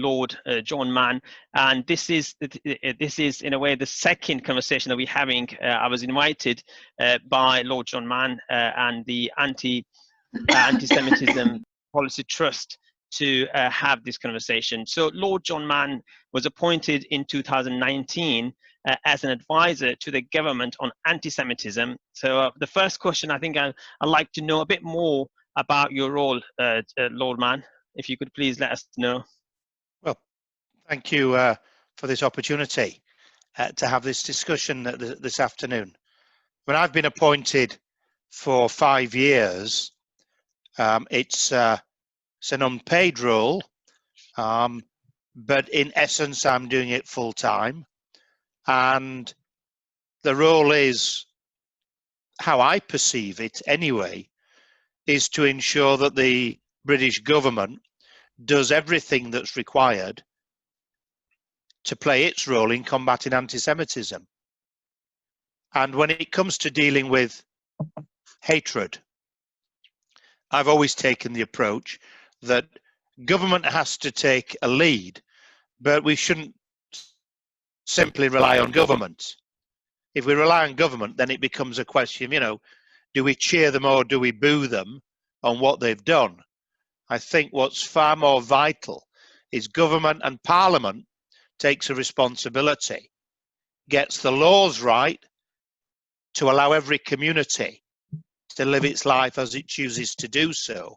Lord John Mann, and this is in a way the second conversation that we're having. I was invited by Lord John Mann and the Anti-Semitism Policy Trust to have this conversation. So Lord John Mann was appointed in 2019 as an advisor to the government on anti-Semitism. So the first question, I think I'd like to know a bit more about your role, Lord Mann, if you could please let us know. Well, thank you for this opportunity to have this discussion this afternoon. When I've been appointed for 5 years, it's an unpaid role, but in essence, I'm doing it full time. And the role is, how I perceive it anyway, is to ensure that the British government does everything that's required to play its role in combating anti-Semitism. And when it comes to dealing with hatred, I've always taken the approach that government has to take a lead, but we shouldn't simply rely on government. If we rely on government, then it becomes a question, do we cheer them or do we boo them on what they've done? I think what's far more vital is government and parliament takes a responsibility, gets the laws right to allow every community to live its life as it chooses to do so,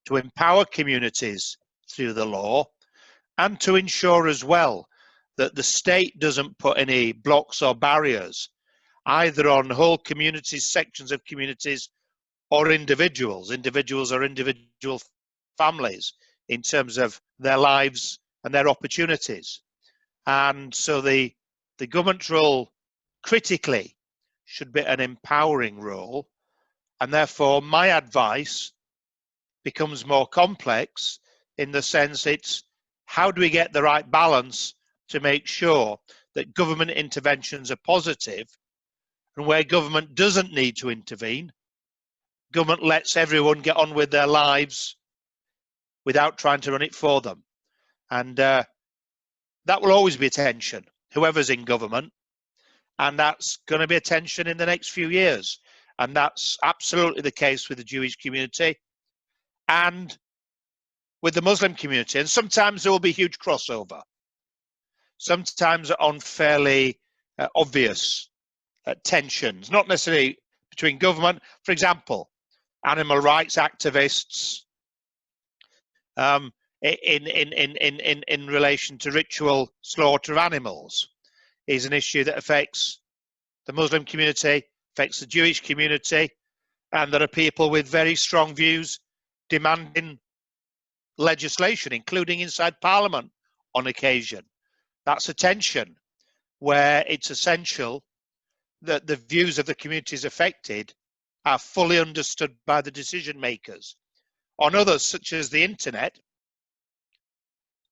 to empower communities through the law, and to ensure as well that the state doesn't put any blocks or barriers either on whole communities, sections of communities, or individuals or individual families in terms of their lives and their opportunities. And so the government's role critically should be an empowering role, and therefore my advice becomes more complex in the sense it's how do we get the right balance to make sure that government interventions are positive, and where government doesn't need to intervene, government lets everyone get on with their lives without trying to run it for them. And that will always be a tension, whoever's in government, and that's going to be a tension in the next few years. And that's absolutely the case with the Jewish community and with the Muslim community. And sometimes there will be huge crossover, sometimes on fairly obvious tensions, not necessarily between government. For example, animal rights activists in relation to ritual slaughter of animals is an issue that affects the Muslim community, affects the Jewish community, and there are people with very strong views demanding legislation, including inside Parliament on occasion. That's a tension where it's essential that the views of the communities affected are fully understood by the decision makers. On others, such as the internet,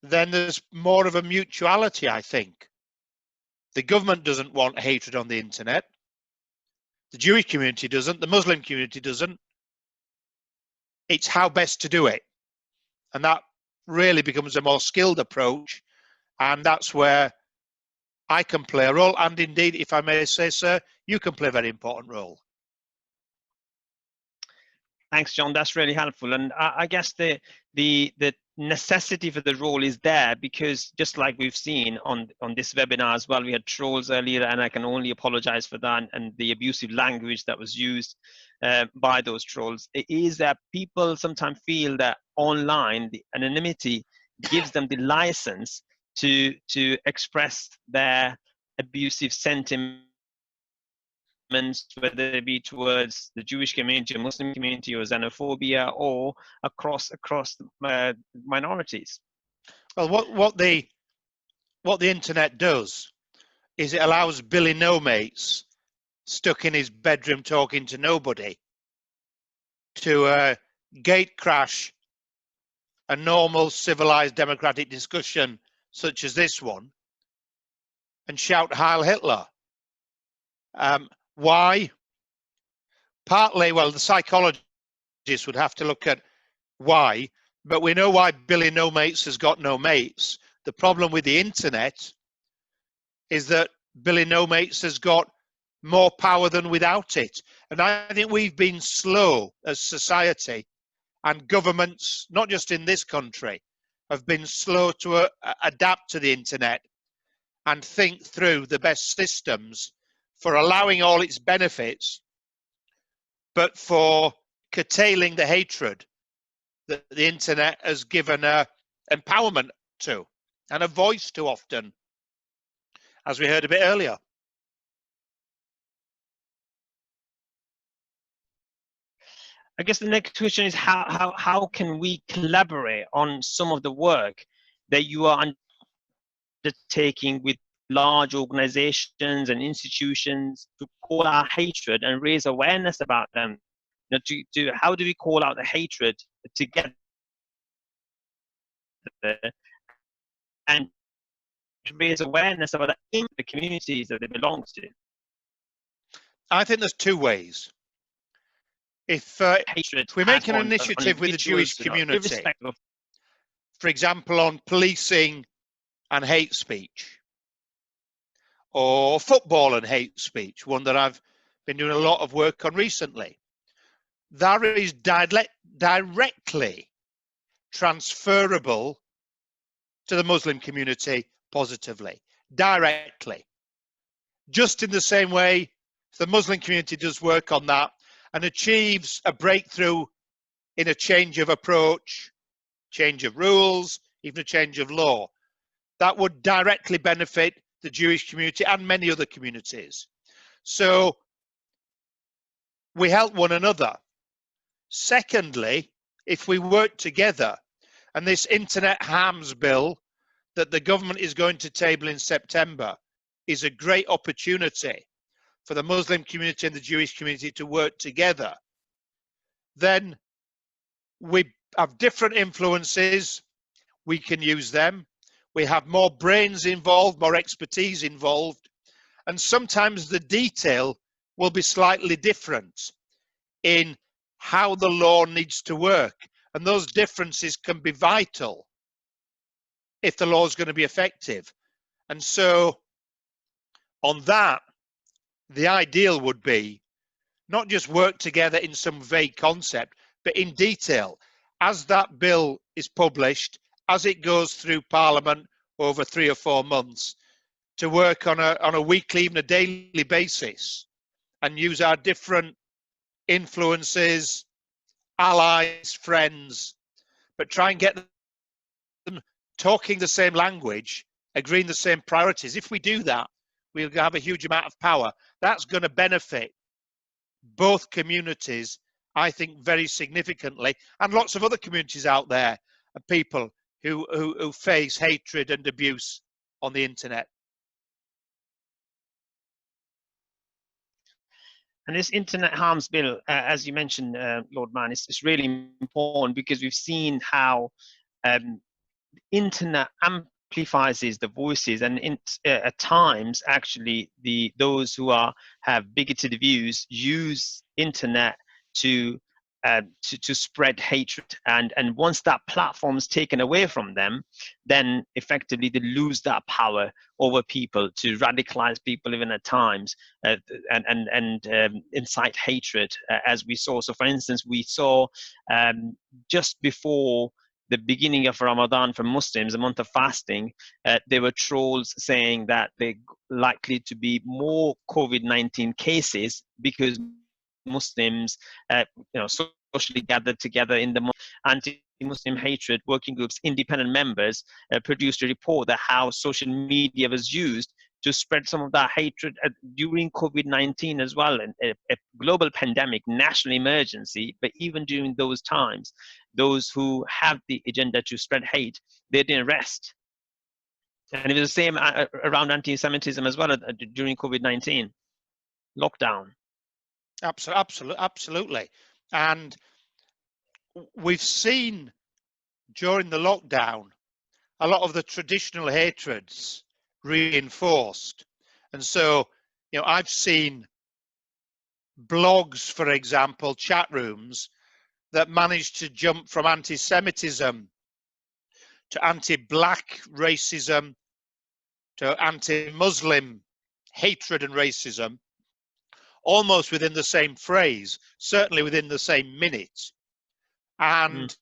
then there's more of a mutuality, I think. The government doesn't want hatred on the internet. The Jewish community doesn't. The Muslim community doesn't. It's how best to do it. And that really becomes a more skilled approach. And that's where I can play a role. And indeed, if I may say, sir, you can play a very important role. Thanks, John. That's really helpful. And I guess the necessity for the role is there because just like we've seen on this webinar as well, we had trolls earlier, and I can only apologize for that and the abusive language that was used by those trolls. It is that people sometimes feel that online, the anonymity gives them the license to express their abusive sentiments, whether it be towards the Jewish community, or Muslim community, or xenophobia, or across minorities. Well, what the internet does is it allows Billy No Mates stuck in his bedroom talking to nobody to gate crash a normal, civilized, democratic discussion such as this one and shout Heil Hitler. Why? Partly, well, the psychologists would have to look at why, but we know why Billy No Mates has got no mates, The problem with the internet is that Billy No Mates has got more power than without it. And I think we've been slow as society, and governments, not just in this country, have been slow to adapt to the internet and think through the best systems for allowing all its benefits, but for curtailing the hatred that the internet has given empowerment to and a voice to often, as we heard a bit earlier. I guess the next question is how can we collaborate on some of the work that you are undertaking with large organizations and institutions to call out hatred and raise awareness about them? You know, how do we call out the hatred together and to raise awareness about in the communities that they belong to? I think there's two ways. If we make an initiative with the Jewish community, for example, on policing and hate speech, or football and hate speech, one that I've been doing a lot of work on recently, that is directly transferable to the Muslim community positively, directly. Just in the same way the Muslim community does work on that and achieves a breakthrough in a change of approach, change of rules, even a change of law, that would directly benefit the Jewish community and many other communities. So we help one another. Secondly, if we work together, and this internet harms bill that the government is going to table in September is a great opportunity for the Muslim community and the Jewish community to work together, then we have different influences, we can use them, we have more brains involved, more expertise involved, and sometimes the detail will be slightly different in how the law needs to work, and those differences can be vital if the law is going to be effective. And so on that, the ideal would be not just work together in some vague concept, but in detail. As that bill is published, as it goes through Parliament over 3 or 4 months, to work on a weekly, even a daily basis, and use our different influences, allies, friends, but try and get them talking the same language, agreeing the same priorities. If we do that, we'll have a huge amount of power. That's going to benefit both communities, I think, very significantly, and lots of other communities out there, people who face hatred and abuse on the internet. And this internet harms bill, as you mentioned, Lord Mann, is really important because we've seen how internet amplifies the voices, and at times actually those who have bigoted views use internet to spread hatred, and once that platform is taken away from them, then effectively they lose that power over people to radicalize people even at times, and incite hatred, as we saw. So for instance, we saw just before the beginning of Ramadan for Muslims, a month of fasting, there were trolls saying that they're likely to be more COVID-19 cases because Muslims, socially gathered together in the anti-Muslim hatred working groups. Independent members produced a report that how social media was used to spread some of that hatred during COVID-19 as well, and a global pandemic, national emergency. But even during those times, those who have the agenda to spread hate, they didn't rest. And it was the same around anti-Semitism as well during COVID-19 lockdown. Absolutely. And we've seen during the lockdown a lot of the traditional hatreds reinforced. And so, I've seen blogs, for example, chat rooms that managed to jump from anti-Semitism to anti-black racism, to anti-Muslim hatred and racism, almost within the same phrase, certainly within the same minute. And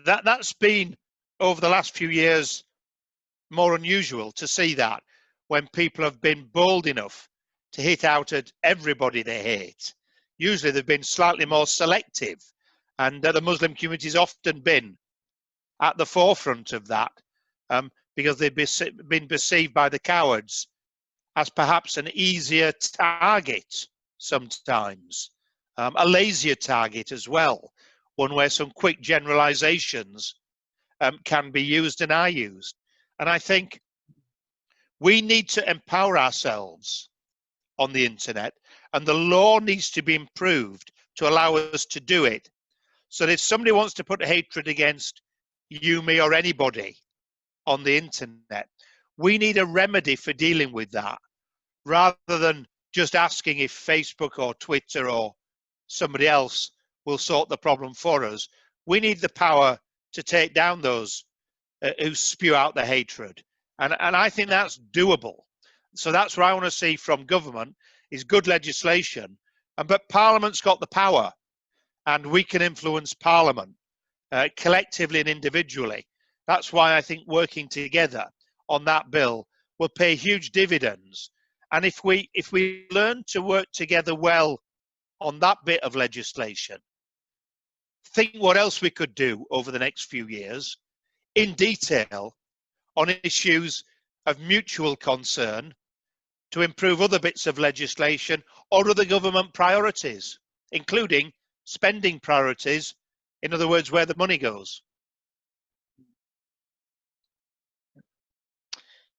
that's been, over the last few years, more unusual to see that, when people have been bold enough to hit out at everybody they hate. Usually they've been slightly more selective, and the Muslim community has often been at the forefront of that, because they've been perceived by the cowards as perhaps an easier target sometimes, a lazier target as well, one where some quick generalizations can be used and are used. And I think we need to empower ourselves on the internet, and the law needs to be improved to allow us to do it. So that if somebody wants to put hatred against you, me, or anybody on the internet, we need a remedy for dealing with that, rather than just asking if Facebook or Twitter or somebody else will sort the problem for us. We need the power to take down those who spew out the hatred. And I think that's doable. So that's what I want to see from government, is good legislation. But Parliament's got the power, and we can influence Parliament collectively and individually. That's why I think working together on that bill will pay huge dividends. And if we learn to work together well on that bit of legislation, think what else we could do over the next few years in detail on issues of mutual concern to improve other bits of legislation or other government priorities, including spending priorities, in other words, where the money goes.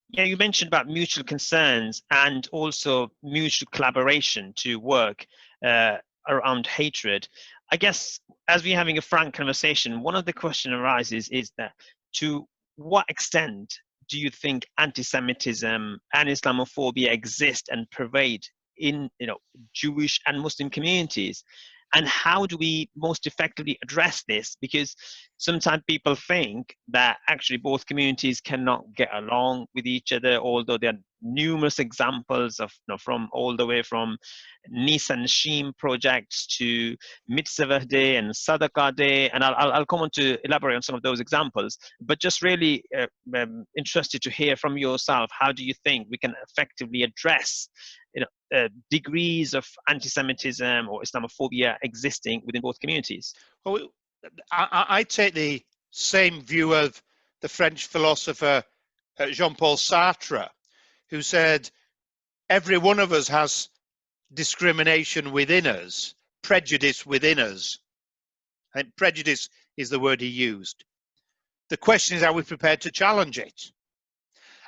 Yeah, you mentioned about mutual concerns and also mutual collaboration to work around hatred. I guess as we're having a frank conversation, one of the questions arises is that, to what extent do you think anti-Semitism and Islamophobia exist and pervade in Jewish and Muslim communities? And how do we most effectively address this? Because sometimes people think that actually both communities cannot get along with each other, although there are numerous examples of from all the way from Nisan Shim projects to Mitzvah Day and Sadaqah Day, and I'll come on to elaborate on some of those examples. But just really interested to hear from yourself, how do you think we can effectively address degrees of anti-Semitism or Islamophobia existing within both communities? Well, I take the same view of the French philosopher Jean-Paul Sartre, who said, every one of us has discrimination within us, prejudice within us. And prejudice is the word he used. The question is, are we prepared to challenge it?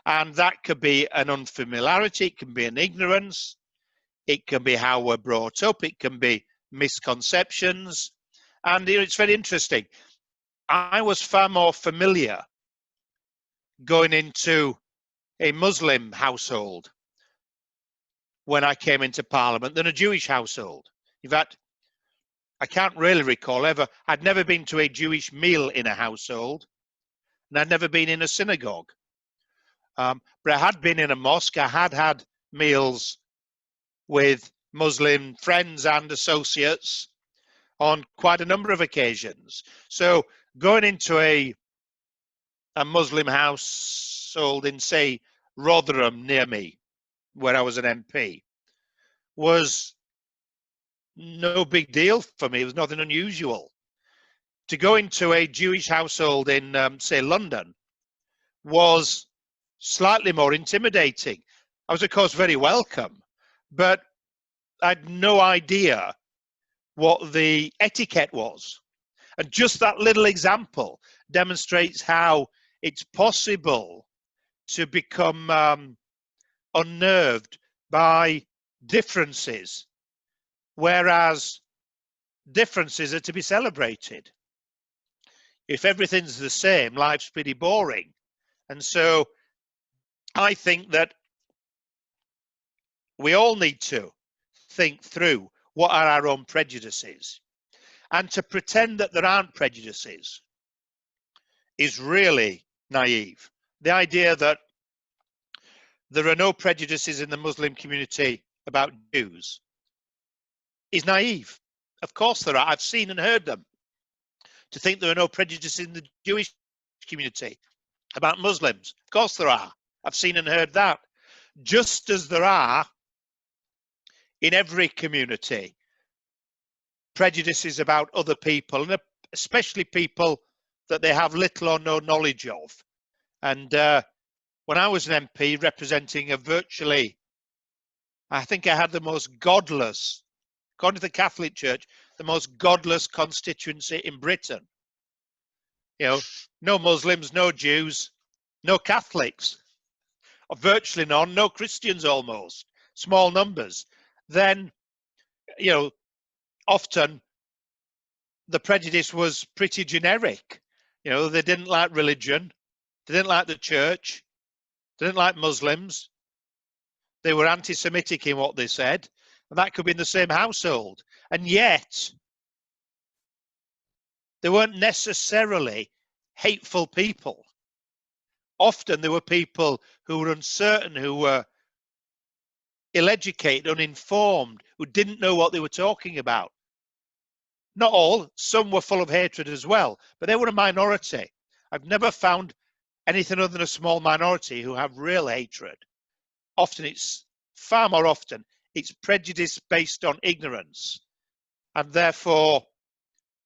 And that could be an unfamiliarity, it can be an ignorance, it can be how we're brought up, it can be misconceptions. And it's very interesting. I was far more familiar going into a Muslim household when I came into Parliament than a Jewish household. In fact, I can't really recall I'd never been to a Jewish meal in a household, and I'd never been in a synagogue. But I had been in a mosque. I had had meals with Muslim friends and associates on quite a number of occasions. So going into a Muslim household in, say, Rotherham near me, where I was an MP, was no big deal for me. It was nothing unusual. To go into a Jewish household in, say, London was slightly more intimidating. I was, of course, very welcome, but I had no idea what the etiquette was. And just that little example demonstrates how it's possible to become unnerved by differences, whereas differences are to be celebrated. If everything's the same, life's pretty boring. And so I think that we all need to think through what are our own prejudices, and to pretend that there aren't prejudices is really naive. The idea that there are no prejudices in the Muslim community about Jews is naive. Of course there are. I've seen and heard them. To think there are no prejudices in the Jewish community about Muslims. Of course there are. I've seen and heard that. Just as there are in every community prejudices about other people, and especially people that they have little or no knowledge of. And when I was an MP representing a virtually, I think I had the most godless, according to the Catholic Church, the most godless constituency in Britain. You know, no Muslims, no Jews, no Catholics, or virtually none, no Christians almost, small numbers. Then, you know, often the prejudice was pretty generic. You know, they didn't like religion, they didn't like the church, they didn't like Muslims, they were anti-Semitic in what they said, and that could be in the same household. And yet, they weren't necessarily hateful people. Often there were people who were uncertain, who were ill-educated, uninformed, who didn't know what they were talking about. Not all, some were full of hatred as well, but they were a minority. I've never found anything other than a small minority who have real hatred. Often it's, far more often, it's prejudice based on ignorance. And therefore,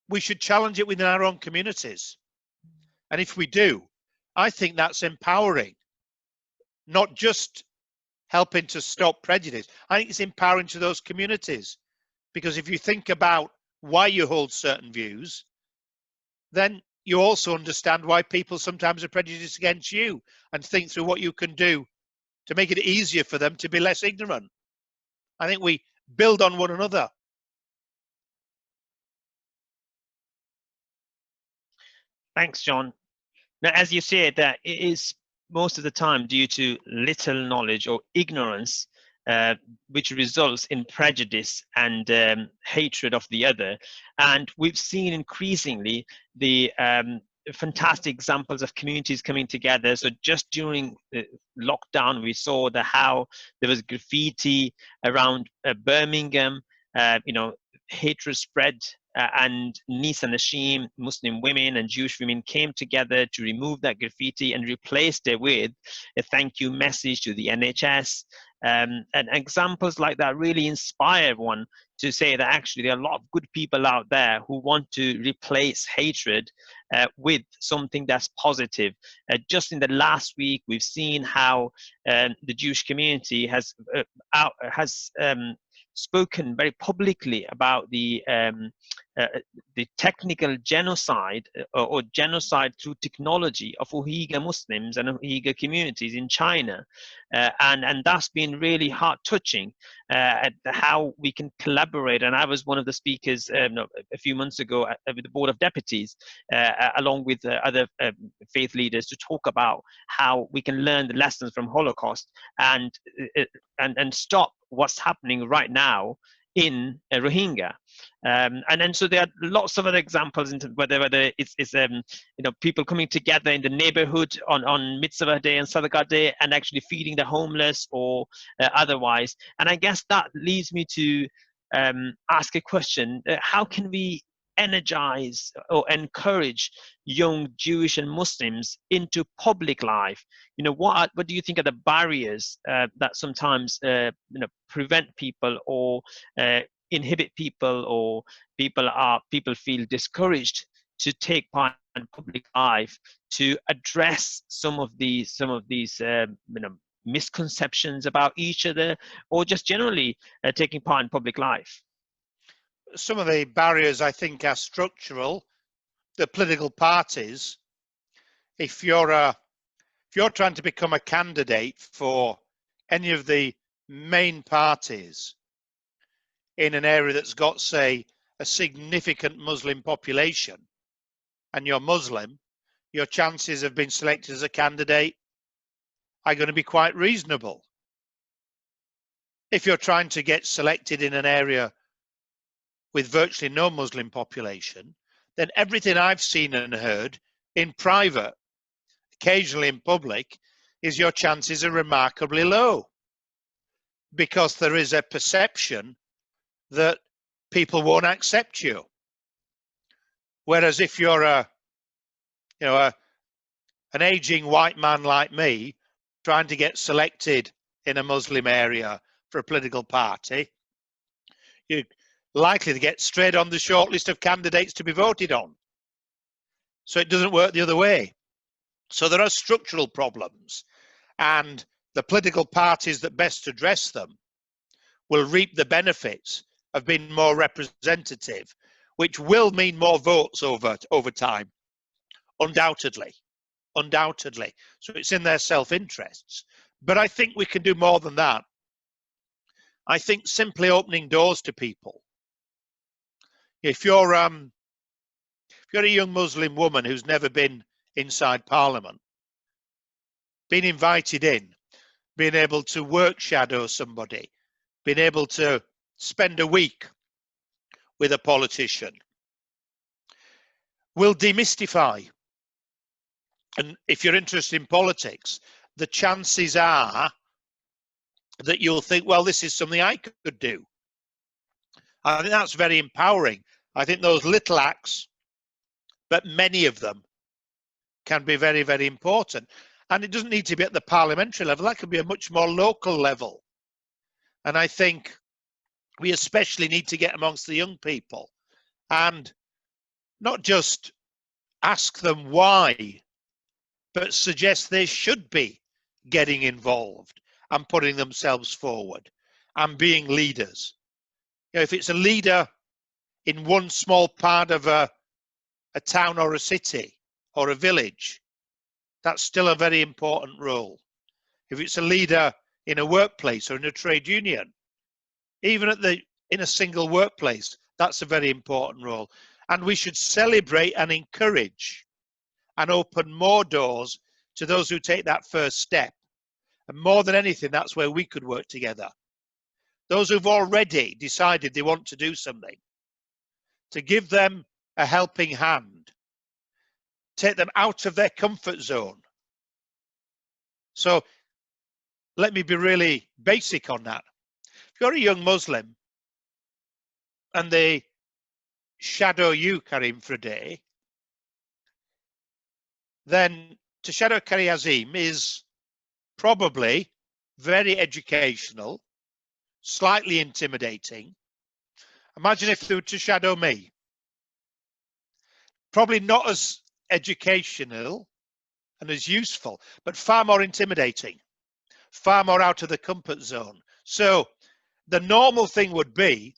we should challenge it within our own communities. And if we do, I think that's empowering, not just helping to stop prejudice. I think it's empowering to those communities, because if you think about why you hold certain views, then you also understand why people sometimes are prejudiced against you, and think through what you can do to make it easier for them to be less ignorant. I think we build on one another. Thanks, John. Now, as you said, that it is most of the time due to little knowledge or ignorance, which results in prejudice and hatred of the other. And we've seen increasingly the fantastic examples of communities coming together. So just during the lockdown, we saw how there was graffiti around Birmingham, you know, hatred spread, and Nisa Nashim, Muslim women and Jewish women, came together to remove that graffiti and replaced it with a thank you message to the NHS. And examples like that really inspire one to say that actually there are a lot of good people out there who want to replace hatred with something that's positive. Just in the last week, we've seen how the Jewish community has spoken very publicly about the technical genocide or genocide through technology of Uyghur Muslims and Uyghur communities in China, and that's been really heart touching. At how we can collaborate, and I was one of the speakers a few months ago with the Board of Deputies, along with other faith leaders, to talk about how we can learn the lessons from Holocaust and stop what's happening right now in Rohingya. And then so there are lots of other examples, whether it's you know, people coming together in the neighborhood on Mitzvah Day and Sadaqah Day and actually feeding the homeless or otherwise. And I guess that leads me to ask a question: how can we energize or encourage young Jewish and Muslims into public life? You know, what do you think are the barriers that sometimes you know, prevent people or inhibit people, or people feel discouraged to take part in public life, to address some of these you know, misconceptions about each other, or just generally taking part in public life? Some of the barriers, I think, are structural. The political parties, if you're trying to become a candidate for any of the main parties in an area that's got, say, a significant Muslim population, and you're Muslim, your chances of being selected as a candidate are going to be quite reasonable. If you're trying to get selected in an area with virtually no Muslim population, then everything I've seen and heard, in private, occasionally in public, is your chances are remarkably low, because there is a perception that people won't accept you. Whereas if you're an aging white man like me trying to get selected in a Muslim area for a political party, you're likely to get straight on the short list of candidates to be voted on. So it doesn't work the other way. So there are structural problems, and the political parties that best address them will reap the benefits of being more representative, which will mean more votes over time, undoubtedly. So it's in their self-interests. But I think we can do more than that. I think simply opening doors to people. If you're a young Muslim woman who's never been inside Parliament, being invited in, being able to work shadow somebody, being able to spend a week with a politician will demystify. And if you're interested in politics, the chances are that you'll think, well, this is something I could do. I think that's very empowering. I think those little acts, but many of them, can be very, very important. And it doesn't need to be at the parliamentary level. That could be a much more local level. And I think we especially need to get amongst the young people and not just ask them why, but suggest they should be getting involved and putting themselves forward and being leaders. You know, if it's a leader in one small part of a town or a city or a village, that's still a very important role. If it's a leader in a workplace or in a trade union, even in a single workplace, that's a very important role. And we should celebrate and encourage and open more doors to those who take that first step. And more than anything, that's where we could work together. Those who've already decided they want to do something, to give them a helping hand, take them out of their comfort zone. So let me be really basic on that. If you're a young Muslim and they shadow you, Karim, for a day, then to shadow Qari Asim is probably very educational, slightly intimidating. Imagine if they were to shadow me. Probably not as educational and as useful, but far more intimidating, far more out of the comfort zone. So the normal thing would be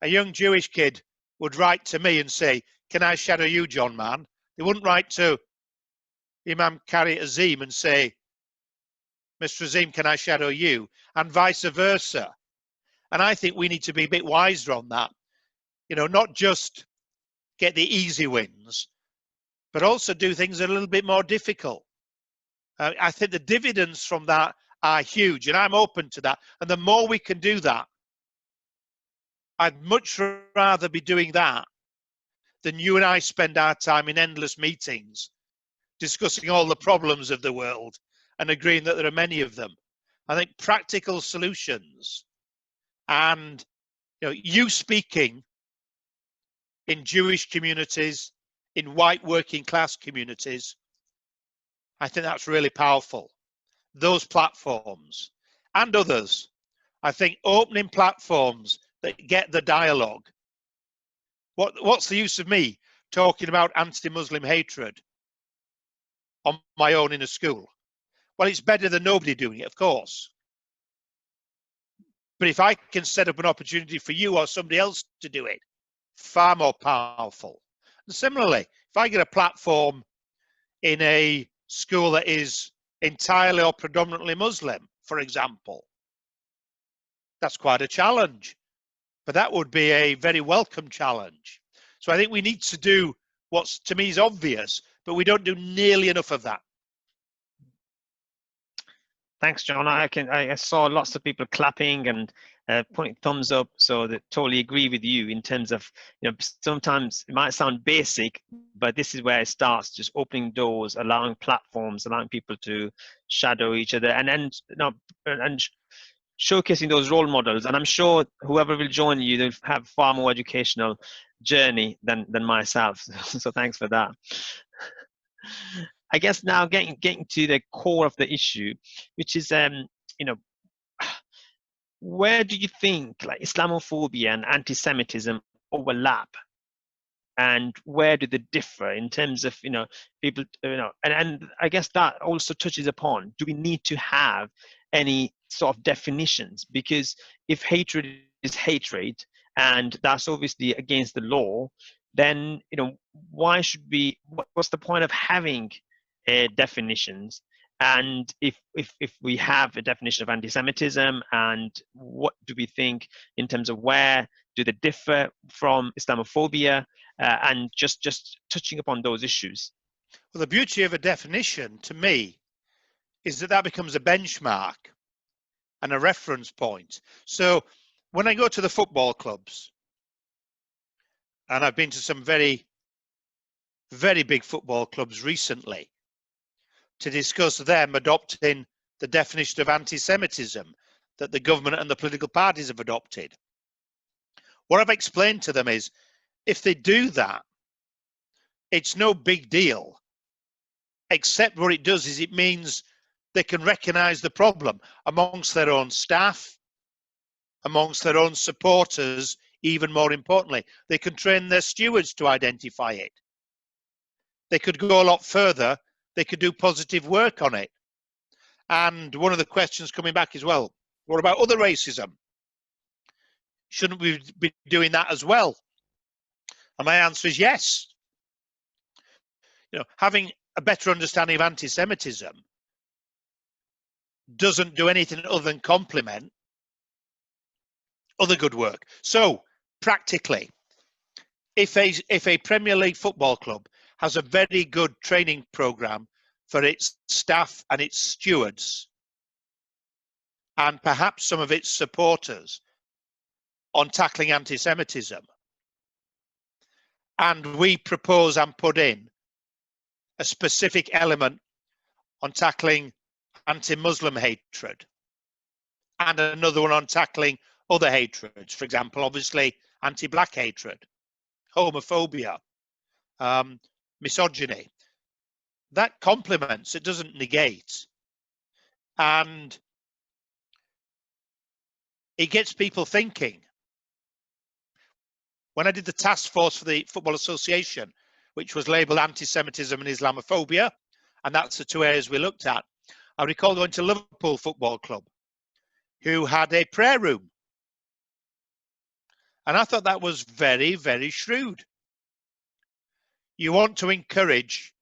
a young Jewish kid would write to me and say, can I shadow you, John Mann? They wouldn't write to Imam Qari Asim and say, Mr. Asim, can I shadow you? And vice versa. And I think we need to be a bit wiser on that. You know, not just get the easy wins, but also do things a little bit more difficult. I think the dividends from that are huge, and I'm open to that. And the more we can do that, I'd much rather be doing that than you and I spend our time in endless meetings discussing all the problems of the world and agreeing that there are many of them. I think practical solutions and you speaking in Jewish communities, in white working class communities, I think that's really powerful. Those platforms and others, I think opening platforms that get the dialogue. What's the use of me talking about anti-Muslim hatred on my own in a school? Well, it's better than nobody doing it, of course. But if I can set up an opportunity for you or somebody else to do it, far more powerful. And similarly, if I get a platform in a school that is entirely or predominantly Muslim, for example, that's quite a challenge. But that would be a very welcome challenge. So I think we need to do what's to me is obvious, but we don't do nearly enough of that. Thanks, John. I saw lots of people clapping and putting thumbs up, so that totally agree with you in terms of, sometimes it might sound basic, but this is where it starts, just opening doors, allowing platforms, allowing people to shadow each other, and showcasing those role models. And I'm sure whoever will join you, they'll have far more educational journey than myself. So thanks for that. I guess now getting to the core of the issue, which is where do you think like Islamophobia and anti-Semitism overlap, and where do they differ in terms of people, and I guess that also touches upon, do we need to have any sort of definitions? Because if hatred is hatred and that's obviously against the law, then why should we, what's the point of having definitions? And if we have a definition of anti-Semitism, and what do we think in terms of where do they differ from Islamophobia, and just touching upon those issues. Well, the beauty of a definition to me is that becomes a benchmark and a reference point. So when I go to the football clubs, and I've been to some very, very big football clubs recently to discuss them adopting the definition of anti-Semitism that the government and the political parties have adopted. What I've explained to them is, if they do that, it's no big deal, except what it does is it means they can recognize the problem amongst their own staff, amongst their own supporters. Even more importantly, they can train their stewards to identify it. They could go a lot further. They could do positive work on it. And one of the questions coming back is, well, what about other racism? Shouldn't we be doing that as well? And my answer is yes. Having a better understanding of anti-Semitism doesn't do anything other than complement other good work. So practically, if a Premier League football club has a very good training program for its staff and its stewards, and perhaps some of its supporters, on tackling anti-Semitism, and we propose and put in a specific element on tackling anti-Muslim hatred, and another one on tackling other hatreds, for example, obviously anti-black hatred, homophobia, misogyny. That complements, it doesn't negate. And it gets people thinking. When I did the task force for the Football Association, which was labelled Anti-Semitism and Islamophobia, and that's the two areas we looked at, I recall going to Liverpool Football Club, who had a prayer room. And I thought that was very, very shrewd. You want to encourage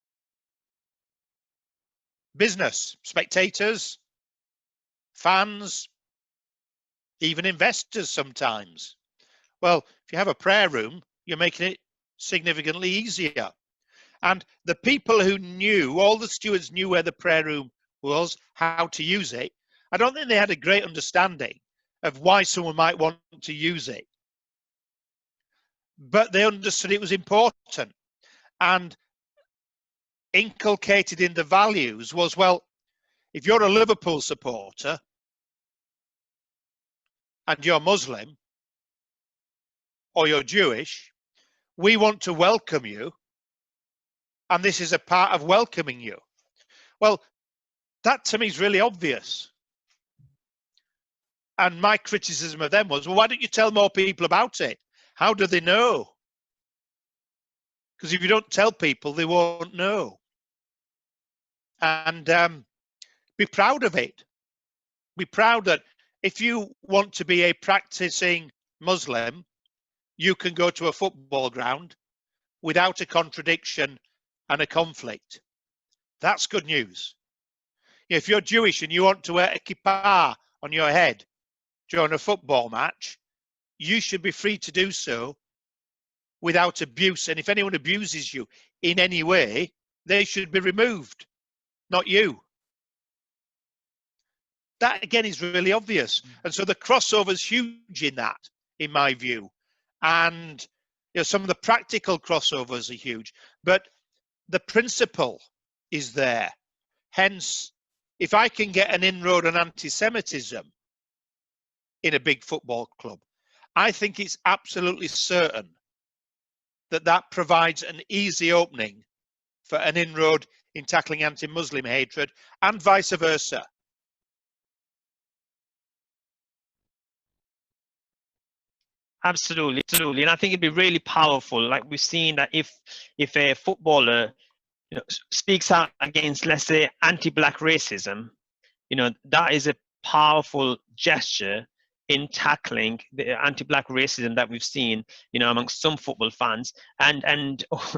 business, spectators, fans, even investors sometimes. Well, if you have a prayer room, you're making it significantly easier. And the people who knew, all the stewards knew where the prayer room was, how to use it. I don't think they had a great understanding of why someone might want to use it. But they understood it was important. And inculcated in the values was, well, if you're a Liverpool supporter and you're Muslim or you're Jewish, we want to welcome you, and this is a part of welcoming you. Well, that to me is really obvious. And my criticism of them was, well, why don't you tell more people about it? How do they know? Because if you don't tell people, they won't know. And be proud of it. Be proud that if you want to be a practicing Muslim, you can go to a football ground without a contradiction and a conflict. That's good news. If you're Jewish and you want to wear a kippah on your head during a football match, you should be free to do so without abuse. And if anyone abuses you in any way, they should be removed, not you. That again is really obvious. And so the crossover is huge in that, in my view. And some of the practical crossovers are huge, but the principle is there. Hence, if I can get an inroad on anti-Semitism in a big football club, I think it's absolutely certain that that provides an easy opening for an inroad in tackling anti-Muslim hatred, and vice versa. Absolutely, absolutely, and I think it'd be really powerful. Like we've seen that if a footballer, speaks out against, let's say, anti-black racism, that is a powerful gesture in tackling the anti-black racism that we've seen, amongst some football fans. And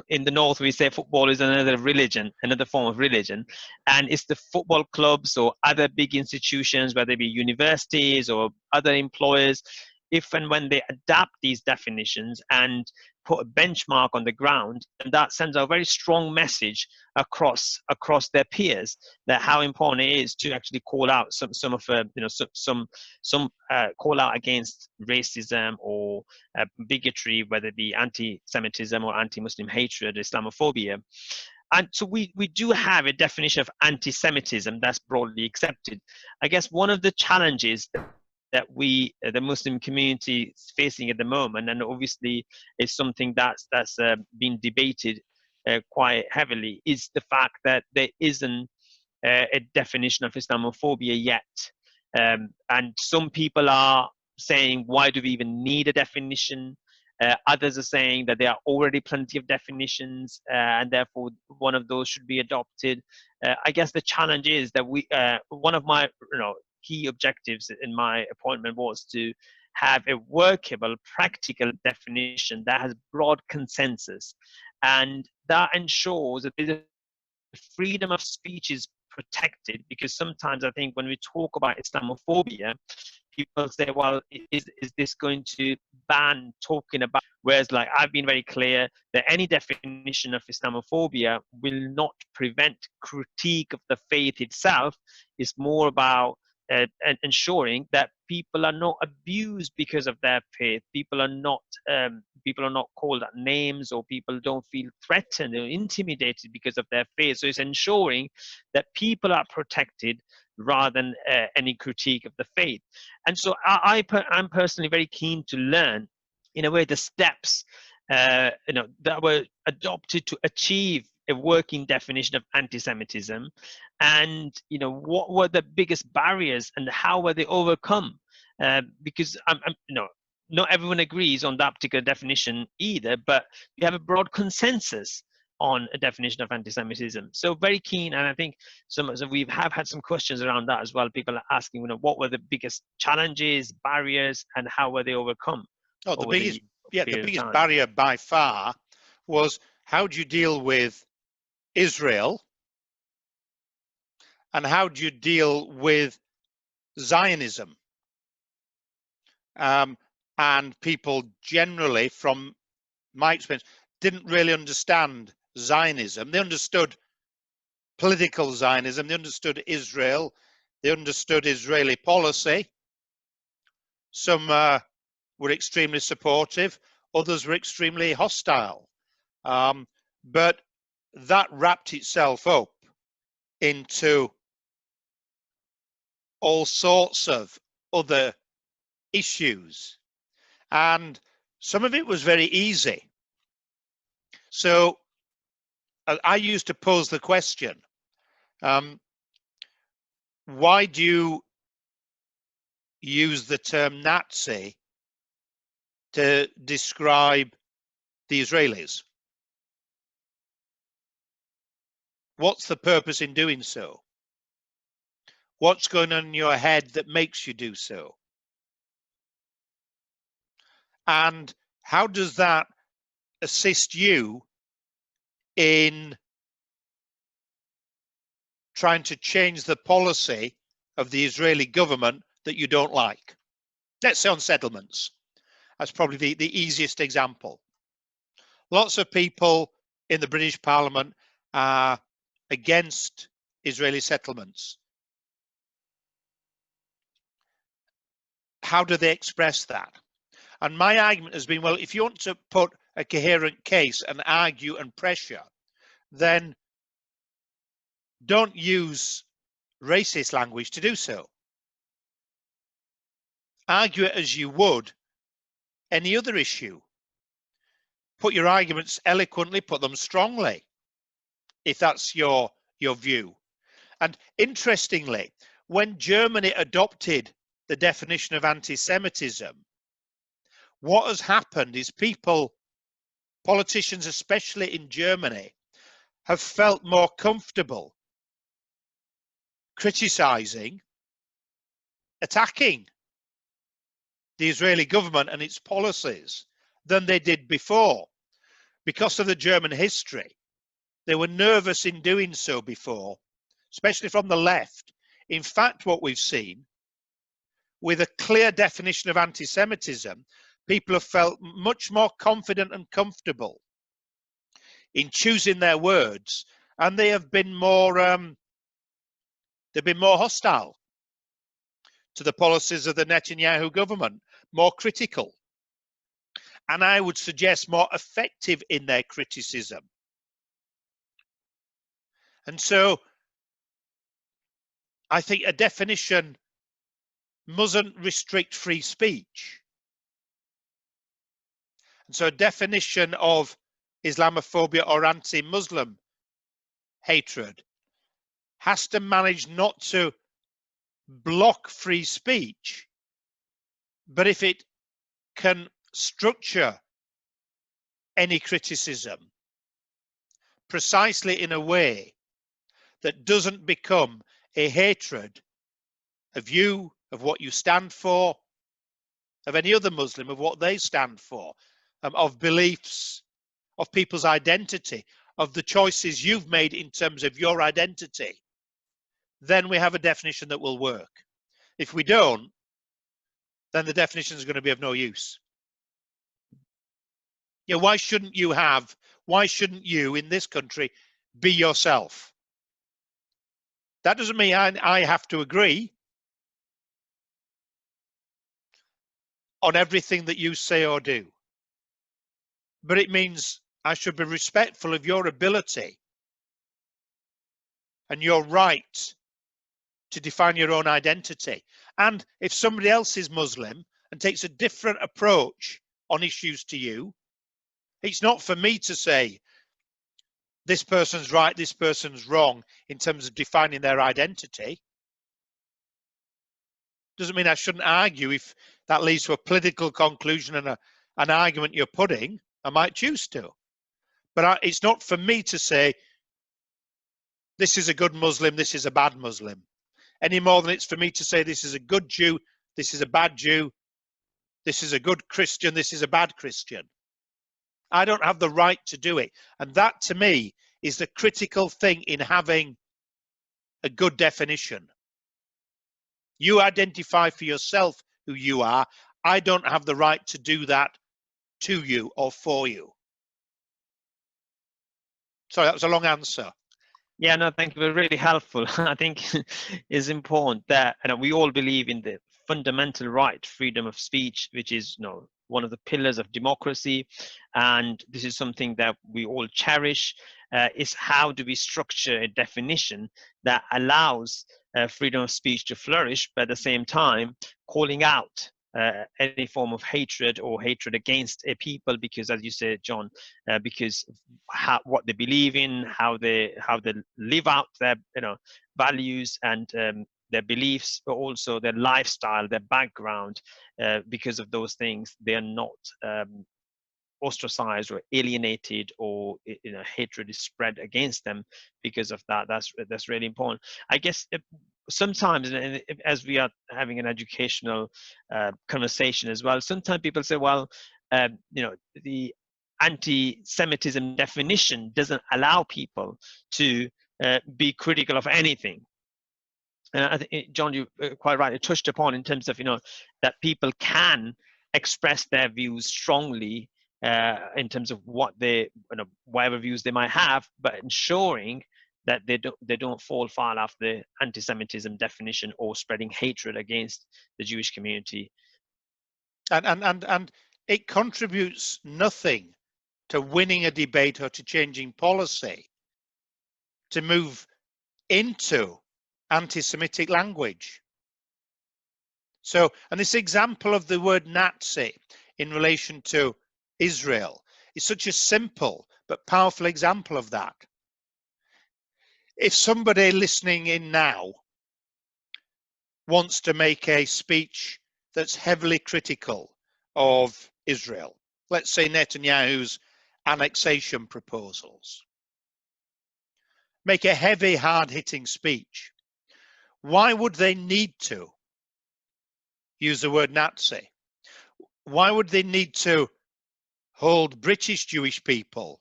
in the north, we say football is another religion, another form of religion, and it's the football clubs or other big institutions, whether it be universities or other employers, if and when they adapt these definitions and put a benchmark on the ground, and that sends a very strong message across their peers, that how important it is to actually call out some call out against racism or bigotry, whether it be anti-Semitism or anti-Muslim hatred, Islamophobia. And so we do have a definition of anti-Semitism that's broadly accepted. I guess one of the challenges that the Muslim community is facing at the moment, and obviously is something that's been debated quite heavily, is the fact that there isn't a definition of Islamophobia yet. And some people are saying, why do we even need a definition? Others are saying that there are already plenty of definitions, and therefore one of those should be adopted. I guess the challenge is that one of my key objectives in my appointment was to have a workable, practical definition that has broad consensus, and that ensures that the freedom of speech is protected. Because sometimes I think when we talk about Islamophobia, people say, well, is this going to ban talking about? Whereas, like, I've been very clear that any definition of Islamophobia will not prevent critique of the faith itself. It's more about ensuring that people are not abused because of their faith. People are not called names, or people don't feel threatened or intimidated because of their faith. So it's ensuring that people are protected rather than any critique of the faith. And so I'm personally very keen to learn, in a way, the steps that were adopted to achieve a working definition of anti-Semitism, and what were the biggest barriers and how were they overcome? Because not everyone agrees on that particular definition either, but you have a broad consensus on a definition of anti-Semitism. So very keen, and I think so we have had some questions around that as well. People are asking, what were the biggest challenges, barriers, and how were they overcome? Oh, the biggest barrier by far was, how do you deal with Israel, and how do you deal with Zionism? And people generally, from my experience, didn't really understand Zionism. They understood political Zionism, they understood Israel, they understood Israeli policy. Some were extremely supportive, others were extremely hostile. But that wrapped itself up into all sorts of other issues, and some of it was very easy. So I used to pose the question, why do you use the term Nazi to describe the Israelis? What's the purpose in doing so? What's going on in your head that makes you do so? And how does that assist you in trying to change the policy of the Israeli government that you don't like? Let's say on settlements. That's probably the easiest example. Lots of people in the British Parliament are against Israeli settlements. how do they express that? And my argument has been, well, if you want to put a coherent case and argue and pressure, then don't use racist language to do so. Argue it as you would any other issue. Put your arguments eloquently, put them strongly, if that's your view. And interestingly, when Germany adopted the definition of anti-Semitism, what has happened is politicians, especially in Germany, have felt more comfortable criticizing, attacking the Israeli government and its policies than they did before. Because of the German history, they were nervous in doing so before, especially from the left. In fact, what we've seen, with a clear definition of anti-Semitism, people have felt much more confident and comfortable in choosing their words, and they have been more hostile to the policies of the Netanyahu government, more critical, and I would suggest more effective in their criticism. And so I think a definition mustn't restrict free speech. And so a definition of Islamophobia or anti-Muslim hatred has to manage not to block free speech, but if it can structure any criticism precisely in a way that doesn't become a hatred of you, of what you stand for, of any other Muslim, of what they stand for, of beliefs, of people's identity, of the choices you've made in terms of your identity, then we have a definition that will work. If we don't, then the definition is going to be of no use. Yeah, why shouldn't you in this country be yourself? That doesn't mean I have to agree on everything that you say or do. But it means I should be respectful of your ability and your right to define your own identity. And if somebody else is Muslim and takes a different approach on issues to you, it's not for me to say this person's right, this person's wrong in terms of defining their identity. Doesn't mean I shouldn't argue if that leads to a political conclusion and an argument you're putting. I might choose to. But it's not for me to say this is a good Muslim, this is a bad Muslim, any more than it's for me to say this is a good Jew, this is a bad Jew, this is a good Christian, this is a bad Christian. I don't have the right to do it. And that, to me, is the critical thing in having a good definition. You identify for yourself who you are. I don't have the right to do that to you or for you. Sorry, that was a long answer. Yeah, no, thank you. Really helpful. I think it's important that we all believe in the fundamental right, freedom of speech, which is one of the pillars of democracy, and this is something that we all cherish. Is how do we structure a definition that allows freedom of speech to flourish, but at the same time calling out any form of hatred or hatred against a people, because, as you said, John, because what they believe in, how they live out their values and their beliefs, but also their lifestyle, their background. Because of those things, they are not ostracized or alienated, or hatred is spread against them because of that. That's really important. I guess sometimes, as we are having an educational conversation as well, sometimes people say, well, the anti-Semitism definition doesn't allow people to be critical of anything. And I think, John, you quite rightly touched upon in terms of that people can express their views strongly in terms of what they whatever views they might have, but ensuring that they don't fall foul of the anti-Semitism definition or spreading hatred against the Jewish community. And it contributes nothing to winning a debate or to changing policy to move into anti-Semitic language. So, and this example of the word Nazi in relation to Israel is such a simple but powerful example of that. If somebody listening in now wants to make a speech that's heavily critical of Israel, let's say Netanyahu's annexation proposals, make a heavy, hard-hitting speech, why would they need to use the word Nazi? Why would they need to hold British Jewish people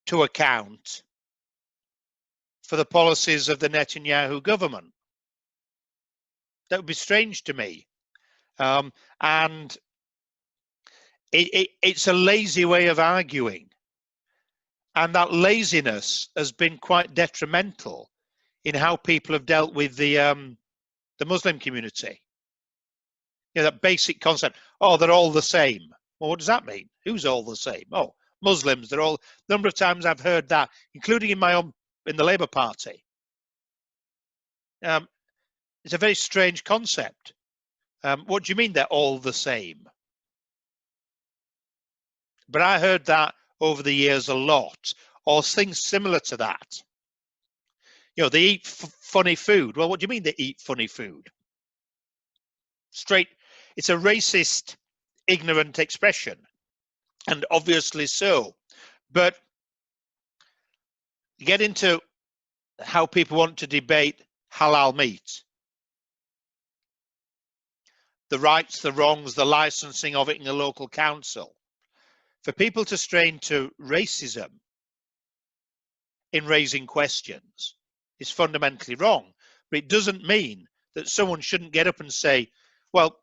to account for the policies of the Netanyahu government? That would be strange to me. And it's a lazy way of arguing. And that laziness has been quite detrimental in how people have dealt with the Muslim community. You know, that basic concept, oh, they're all the same. Well, what does that mean? Who's all the same? Oh, Muslims, they're all. The number of times I've heard that, including in the Labour Party. It's a very strange concept. What do you mean they're all the same? But I heard that over the years a lot, or things similar to that. You know, they eat funny food. Well, what do you mean they eat funny food? It's a racist, ignorant expression, and obviously so. But get into how people want to debate halal meat, the rights, the wrongs, the licensing of it in the local council. For people to stray into racism in raising questions is fundamentally wrong. But it doesn't mean that someone shouldn't get up and say, well,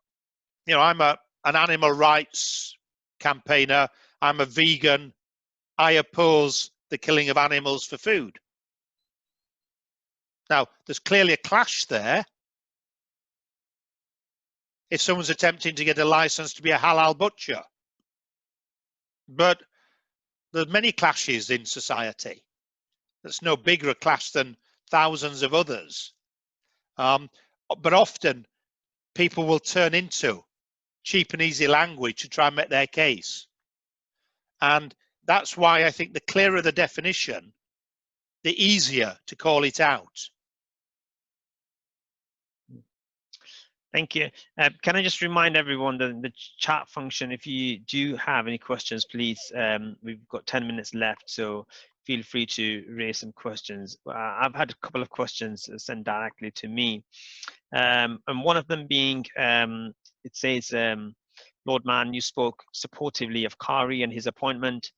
you know, I'm an animal rights campaigner, I'm a vegan, I oppose the killing of animals for food. Now, there's clearly a clash there. If someone's attempting to get a license to be a halal butcher. But there's many clashes in society. There's no bigger a clash than thousands of others. But often people will turn into cheap and easy language to try and make their case. And that's why I think the clearer the definition, the easier to call it out. Thank you. Can I just remind everyone that the chat function, if you do have any questions, please, we've got 10 minutes left, so feel free to raise some questions. I've had a couple of questions sent directly to me. And one of them being, it says, Lord Mann, you spoke supportively of Qari and his appointment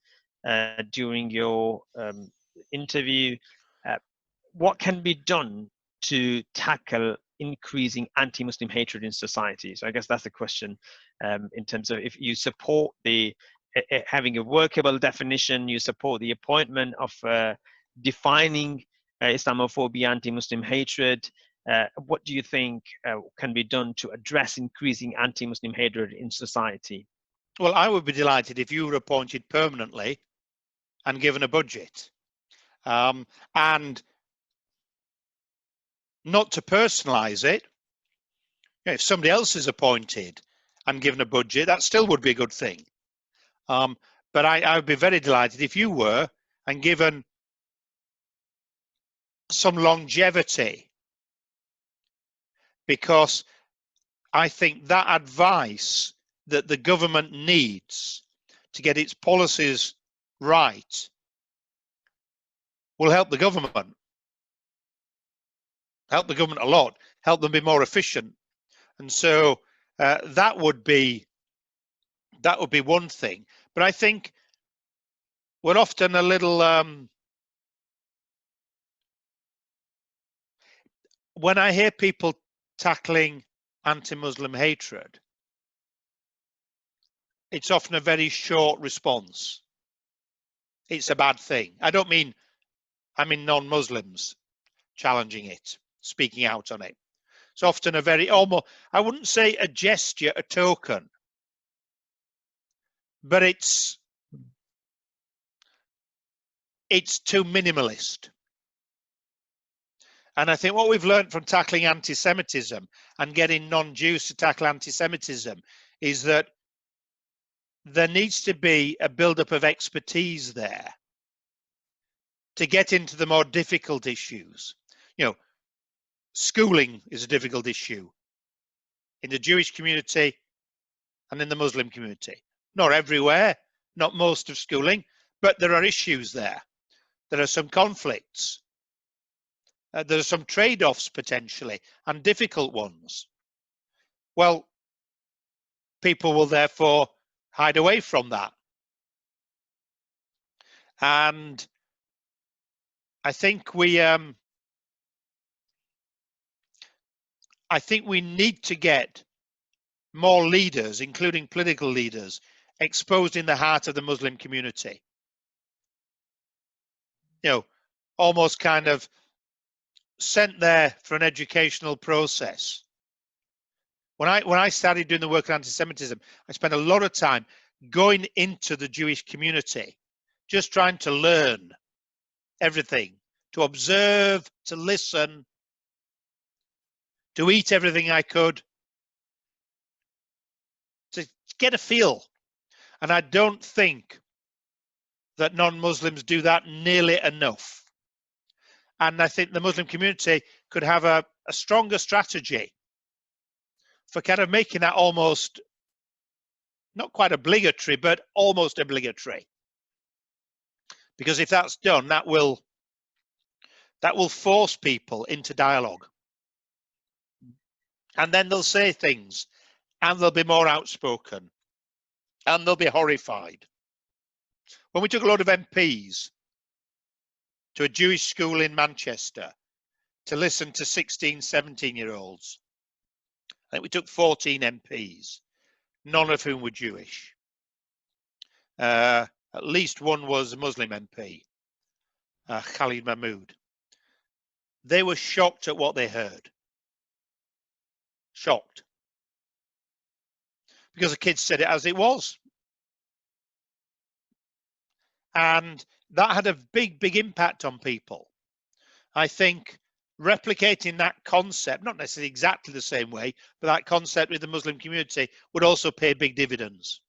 during your interview. What can be done to tackle increasing anti-Muslim hatred in society? So I guess that's the question, in terms of if you support the having a workable definition, you support the appointment of defining Islamophobia, anti-Muslim hatred. What do you think can be done to address increasing anti-Muslim hatred in society? Well, I would be delighted if you were appointed permanently and given a budget. And not to personalize it, if somebody else is appointed and given a budget, that still would be a good thing. But I would be very delighted if you were and given some longevity, because I think that advice that the government needs to get its policies right will help the government a lot, help them be more efficient. And so that would be one thing. But I think we're often a little when I hear people tackling anti-Muslim hatred, it's often a very short response. It's a bad thing. I mean non-Muslims challenging it, speaking out on it. It's often a very, almost, I wouldn't say a gesture, a token, but it's too minimalist. And I think what we've learned from tackling anti-Semitism and getting non-Jews to tackle anti-Semitism is that there needs to be a build-up of expertise there to get into the more difficult issues. You know, schooling is a difficult issue in the Jewish community and in the Muslim community. Not everywhere, not most of schooling, but there are issues there. There are some conflicts. There are some trade-offs potentially, and difficult ones. Well, people will therefore hide away from that. And I think we need to get more leaders, including political leaders, exposed in the heart of the Muslim community. You know, almost kind of sent there for an educational process. When I started doing the work on anti-Semitism, I spent a lot of time going into the Jewish community, just trying to learn everything, to observe, to listen, to eat everything I could, to get a feel. And I don't think that non-Muslims do that nearly enough. And I think the Muslim community could have a stronger strategy for kind of making that almost, not quite obligatory, but almost obligatory. Because if that's done, that will force people into dialogue. And then they'll say things, and they'll be more outspoken, and they'll be horrified. When we took a lot of MPs to a Jewish school in Manchester to listen to 16, 17-year-olds, I think we took 14 MPs, none of whom were Jewish. At least one was a Muslim MP, Khalid Mahmood. They were shocked at what they heard. Shocked. Because the kids said it as it was. And that had a big, big impact on people. I think replicating that concept, not necessarily exactly the same way, but that concept with the Muslim community would also pay big dividends.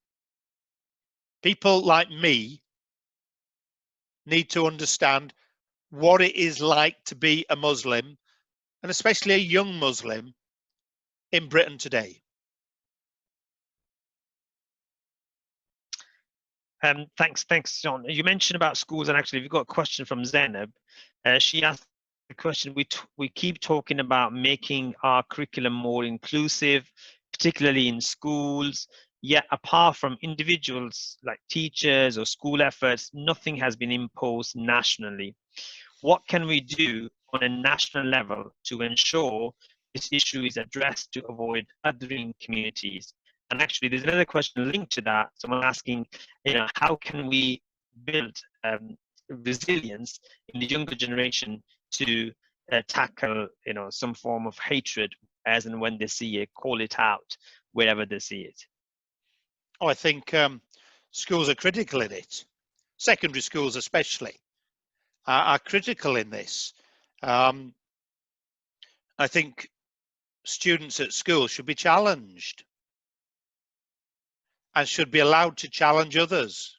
People like me need to understand what it is like to be a Muslim, and especially a young Muslim, in Britain today. Thanks, John. You mentioned about schools, and actually, we've got a question from Zainab. She asked the question: we keep talking about making our curriculum more inclusive, particularly in schools. Yet, apart from individuals like teachers or school efforts, nothing has been imposed nationally. What can we do on a national level to ensure this issue is addressed to avoid othering communities? And actually, there's another question linked to that. Someone asking, how can we build resilience in the younger generation to tackle, some form of hatred as and when they see it, call it out wherever they see it? Oh, I think schools are critical in it. Secondary schools especially are critical in this. I think students at school should be challenged and should be allowed to challenge others.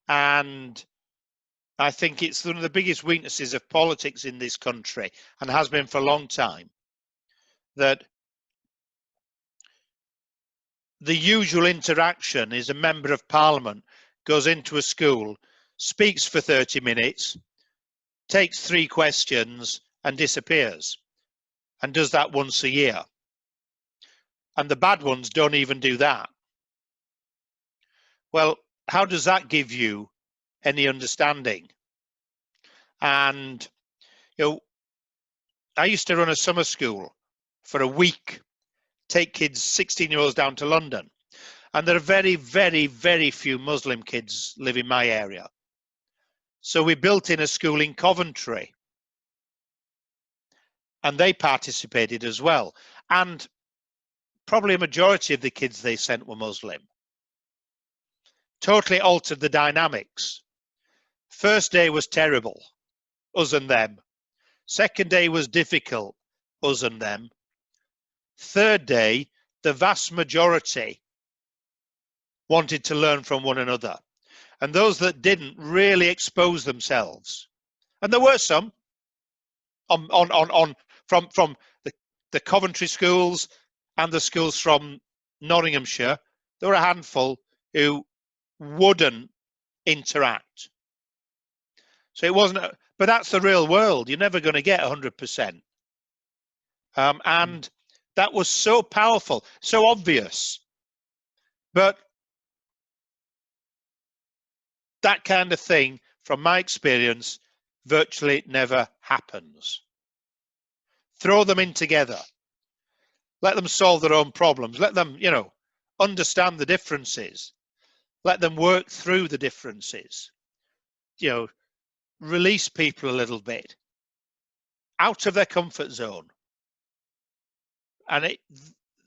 And I think it's one of the biggest weaknesses of politics in this country, and has been for a long time, that the usual interaction is a member of parliament goes into a school, speaks for 30 minutes, takes 3 questions and disappears, and does that once a year. And the bad ones don't even do that. Well, how does that give you any understanding? And, I used to run a summer school for a week, take kids, 16-year-olds down to London. And there are very, very, very few Muslim kids live in my area. So we built in a school in Coventry. and they participated as well. And probably a majority of the kids they sent were Muslim. Totally altered the dynamics. First day was terrible, us and them. Second day was difficult, us and them. Third day, the vast majority wanted to learn from one another. And those that didn't really expose themselves. And there were some from the Coventry schools and the schools from Nottinghamshire. There were a handful who wouldn't interact. So it wasn't, but that's the real world. You're never going to get 100%. And that was so powerful, so obvious. But that kind of thing, from my experience, virtually never happens. Throw them in together. Let them solve their own problems. Let them, understand the differences. Let them work through the differences. Release people a little bit out of their comfort zone. And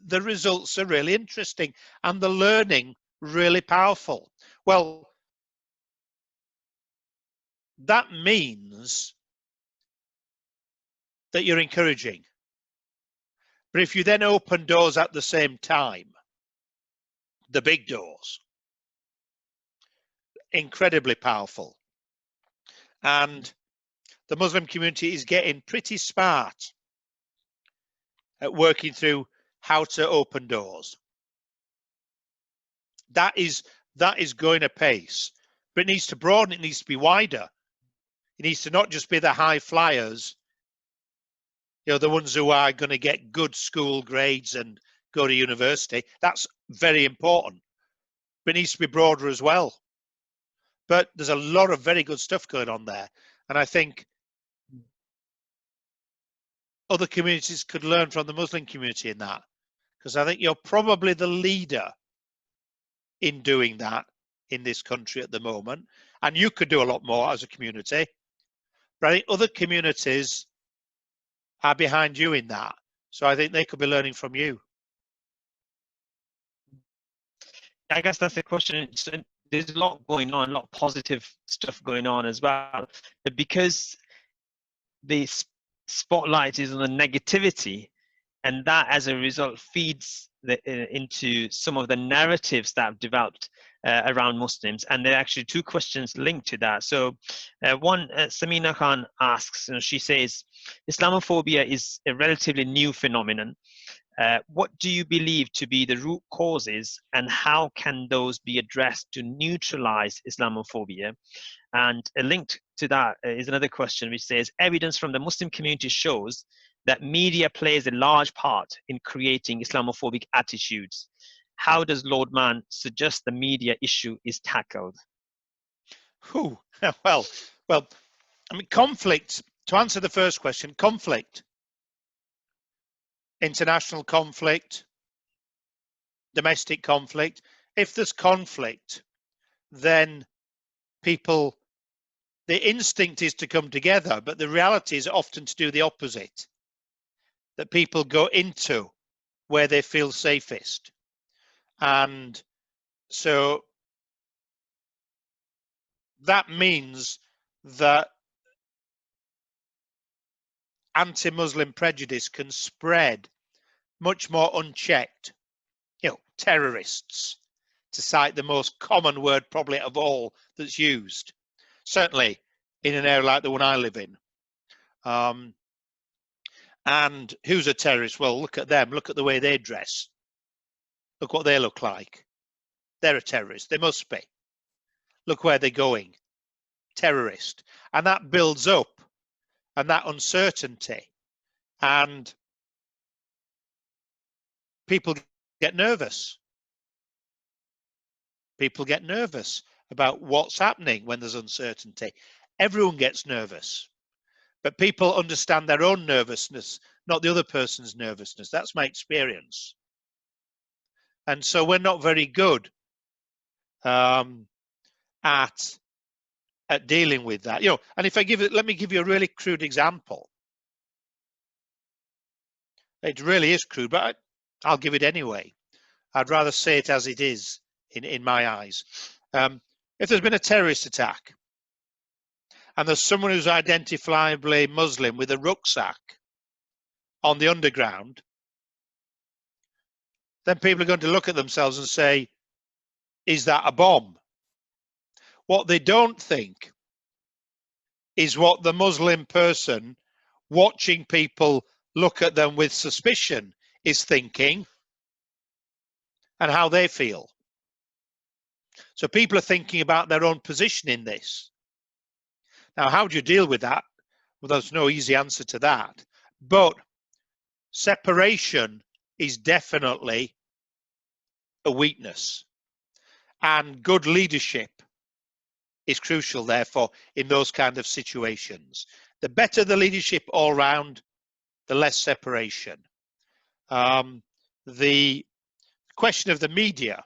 the results are really interesting and the learning really powerful. Well, that means that you're encouraging. But if you then open doors at the same time, the big doors, incredibly powerful. And the Muslim community is getting pretty smart at working through how to open doors. That is going apace, but it needs to broaden, it needs to be wider. It needs to not just be the high flyers, the ones who are going to get good school grades and go to university. That's very important, but it needs to be broader as well. But there's a lot of very good stuff going on there. And I think other communities could learn from the Muslim community in that, because I think you're probably the leader in doing that in this country at the moment. And you could do a lot more as a community. But I think other communities are behind you in that. So I think they could be learning from you. I guess that's the question. There's a lot going on, a lot of positive stuff going on as well. But because the spotlight is on the negativity, and that as a result feeds into some of the narratives that have developed around Muslims. And there are actually two questions linked to that. So one, Samina Khan asks, she says, Islamophobia is a relatively new phenomenon. What do you believe to be the root causes, and how can those be addressed to neutralize Islamophobia? And linked to that is another question which says, evidence from the Muslim community shows that media plays a large part in creating Islamophobic attitudes. How does Lord Mann suggest the media issue is tackled? Well, I mean, conflict, to answer the first question, conflict, international conflict, domestic conflict. If there's conflict, then people, the instinct is to come together, but the reality is often to do the opposite. That people go into where they feel safest. And so that means that anti-Muslim prejudice can spread much more unchecked. Terrorists, to cite the most common word probably of all that's used, certainly in an area like the one I live in. And who's a terrorist? Well, look at them. Look at the way they dress. Look what they look like. They're a terrorist. They must be. Look where they're going. Terrorist. And that builds up, and that uncertainty. And people get nervous. People get nervous about what's happening when there's uncertainty. Everyone gets nervous. But people understand their own nervousness, not the other person's nervousness. That's my experience. And so we're not very good at dealing with that. And if let me give you a really crude example. It really is crude, but I'll give it anyway. I'd rather say it as it is in my eyes. If there's been a terrorist attack and there's someone who's identifiably Muslim with a rucksack on the underground, then people are going to look at themselves and say, is that a bomb? What they don't think is what the Muslim person watching people look at them with suspicion is thinking and how they feel. So people are thinking about their own position in this. Now, how do you deal with that? Well, there's no easy answer to that. But separation is definitely a weakness. And good leadership is crucial, therefore, in those kind of situations. The better the leadership all round, the less separation. The question of the media.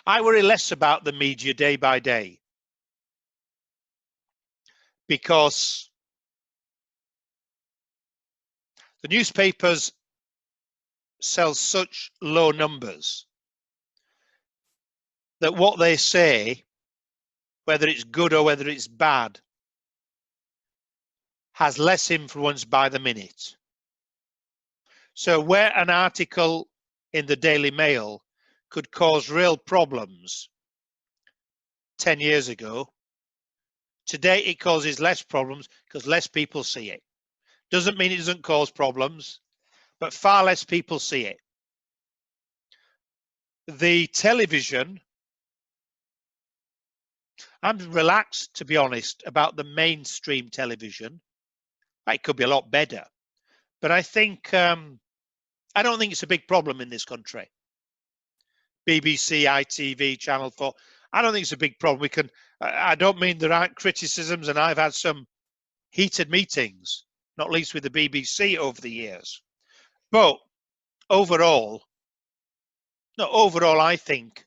I worry less about the media day by day because the newspapers sell such low numbers that what they say, whether it's good or whether it's bad, has less influence by the minute. So where an article in the Daily Mail could cause real problems 10 years ago, today it causes less problems because less people see it. Doesn't mean it doesn't cause problems, but far less people see it. The television, I'm relaxed, to be honest, about the mainstream television. It could be a lot better, but I think I don't think it's a big problem in this country. BBC, ITV, Channel 4. I don't think it's a big problem. We can. I don't mean there aren't criticisms, and I've had some heated meetings, not least with the BBC over the years. But overall, I think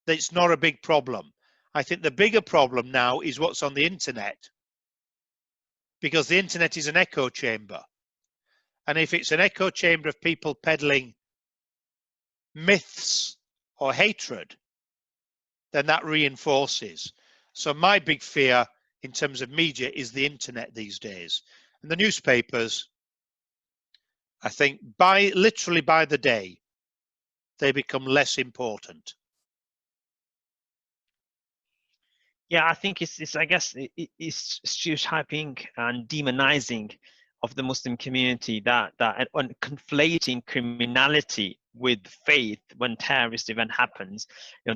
that it's not a big problem. I think the bigger problem now is what's on the internet, because the internet is an echo chamber. And if it's an echo chamber of people peddling myths or hatred, then that reinforces. So my big fear in terms of media is the internet these days. And the newspapers, I think literally by the day, they become less important. Yeah, I think it's I guess it's stereotyping and demonizing of the Muslim community that and conflating criminality with faith when terrorist event happens.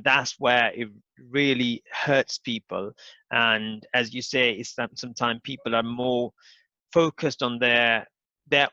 That's where it really hurts people. And as you say, it's that sometimes people are more focused on their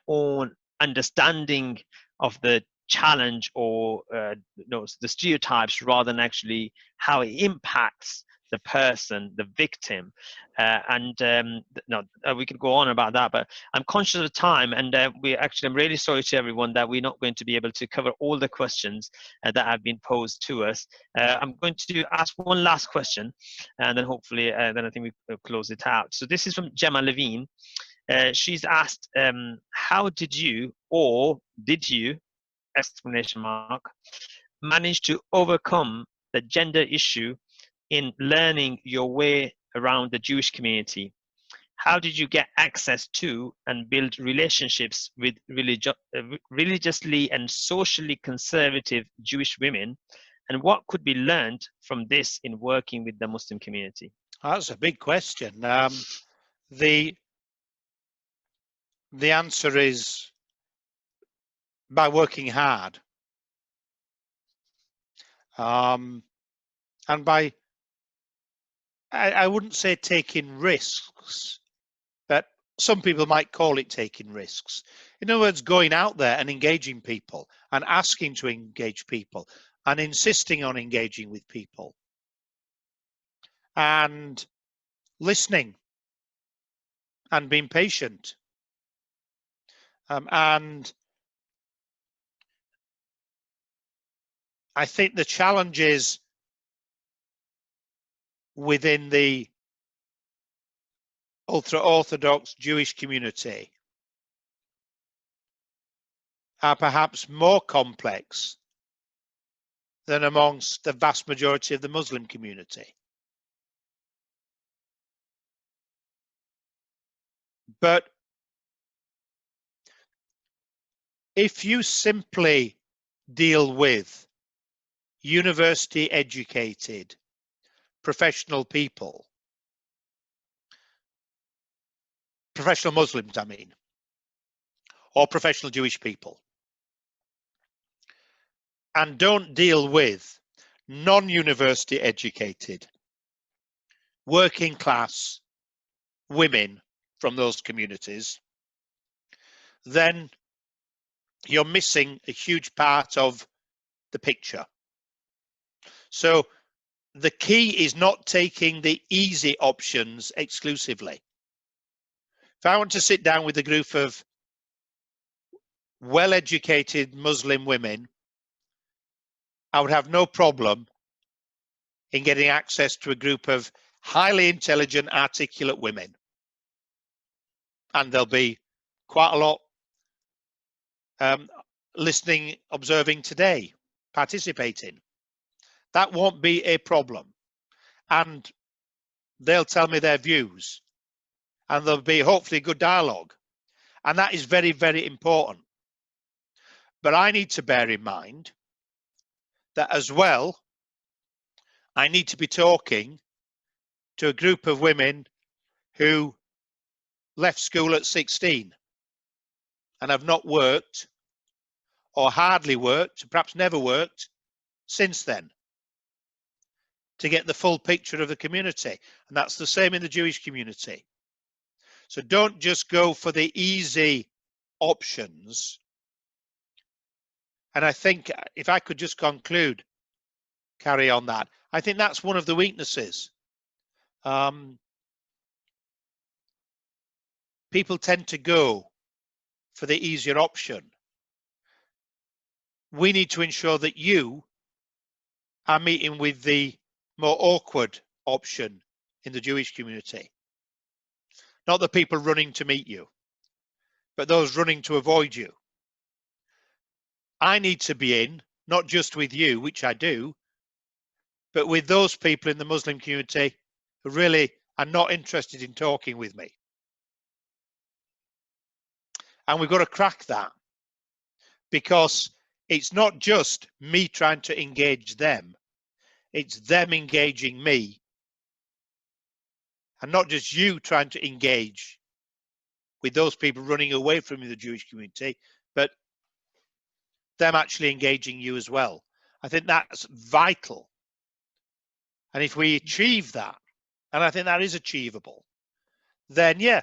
own understanding of the challenge or the stereotypes rather than actually how it impacts the person, the victim. We could go on about that, but I'm conscious of time, and I'm really sorry to everyone that we're not going to be able to cover all the questions that have been posed to us. I'm going to ask one last question, and then hopefully then I think we'll close it out. So this is from Gemma Levine. She's asked, how did you exclamation mark, manage to overcome the gender issue in learning your way around the Jewish community? How did you get access to and build relationships with religiously and socially conservative Jewish women? And what could be learned from this in working with the Muslim community? That's a big question. The answer is by working hard. And by, I wouldn't say taking risks, but some people might call it taking risks. In other words, going out there and engaging people and asking to engage people and insisting on engaging with people and listening and being patient. And I think the challenges within the ultra-Orthodox Jewish community are perhaps more complex than amongst the vast majority of the Muslim community. But if you simply deal with university educated professional people, professional Muslims, I mean, or professional Jewish people, and don't deal with non-university educated working class women from those communities, then you're missing a huge part of the picture. So the key is not taking the easy options exclusively. If I want to sit down with a group of well-educated Muslim women, I would have no problem in getting access to a group of highly intelligent, articulate women. And there'll be quite a lot listening, observing today, participating. That won't be a problem. And they'll tell me their views. And there'll be hopefully good dialogue. And that is very, very important. But I need to bear in mind that as well, I need to be talking to a group of women who left school at 16 and have not worked or hardly worked, perhaps never worked since then, to get the full picture of the community. And that's the same in the Jewish community. So don't just go for the easy options. And I think if I could just conclude, carry on that, I think that's one of the weaknesses. People tend to go for the easier option. We need to ensure that you are meeting with the more awkward option in the Jewish community. Not the people running to meet you, but those running to avoid you. I need to be in, not just with you, which I do, but with those people in the Muslim community who really are not interested in talking with me. And we've got to crack that, because it's not just me trying to engage them, it's them engaging me. And not just you trying to engage with those people running away from the Jewish community, but them actually engaging you as well. I think that's vital. And if we achieve that, and I think that is achievable, then yeah,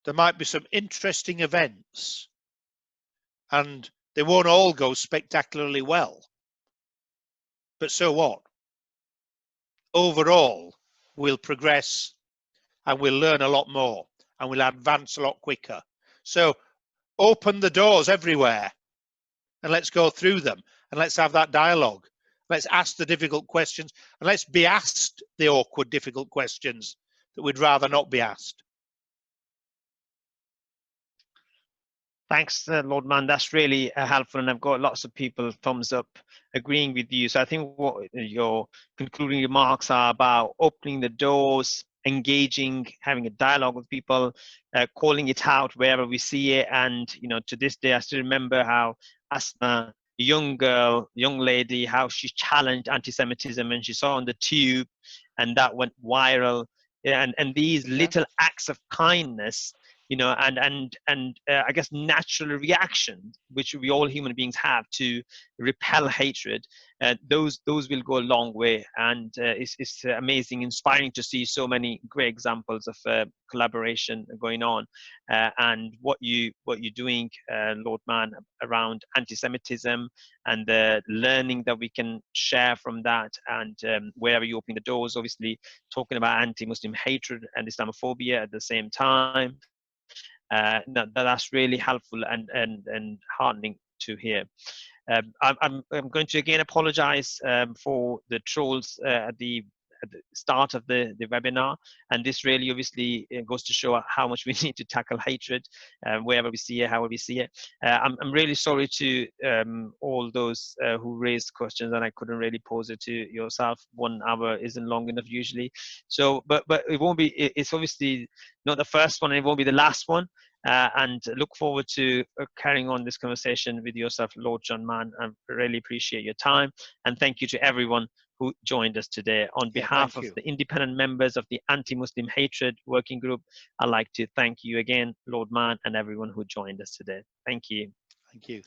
there might be some interesting events, and they won't all go spectacularly well. But so what? Overall, we'll progress and we'll learn a lot more and we'll advance a lot quicker. So open the doors everywhere and let's go through them and let's have that dialogue. Let's ask the difficult questions and let's be asked the awkward, difficult questions that we'd rather not be asked. Thanks, Lord Mann. That's really helpful, and I've got lots of people thumbs up agreeing with you. So I think what your concluding remarks are about opening the doors, engaging, having a dialogue with people, calling it out wherever we see it. And to this day, I still remember how Asma, a young girl, young lady, how she challenged anti-Semitism, and she saw on the tube, and that went viral. And these little acts of kindness, and I guess natural reaction, which we all human beings have to repel hatred, those will go a long way. And it's amazing, inspiring to see so many great examples of collaboration going on. And what you're doing, Lord Mann, around anti-Semitism and the learning that we can share from that, and wherever you open the doors, obviously talking about anti-Muslim hatred and Islamophobia at the same time. That's really helpful and heartening to hear. I'm going to again apologize for the trolls at the at the start of the webinar. And this really obviously goes to show how much we need to tackle hatred wherever we see it, however we see it. I'm really sorry to all those who raised questions and I couldn't really pose it to yourself. 1 hour isn't long enough usually. So, but it won't be, it's obviously not the first one, and it won't be the last one. And look forward to carrying on this conversation with yourself, Lord John Mann. I really appreciate your time. And thank you to everyone who joined us today. On behalf of the independent members of the Anti-Muslim Hatred Working Group, I'd like to thank you again, Lord Mann, and everyone who joined us today. Thank you. Thank you.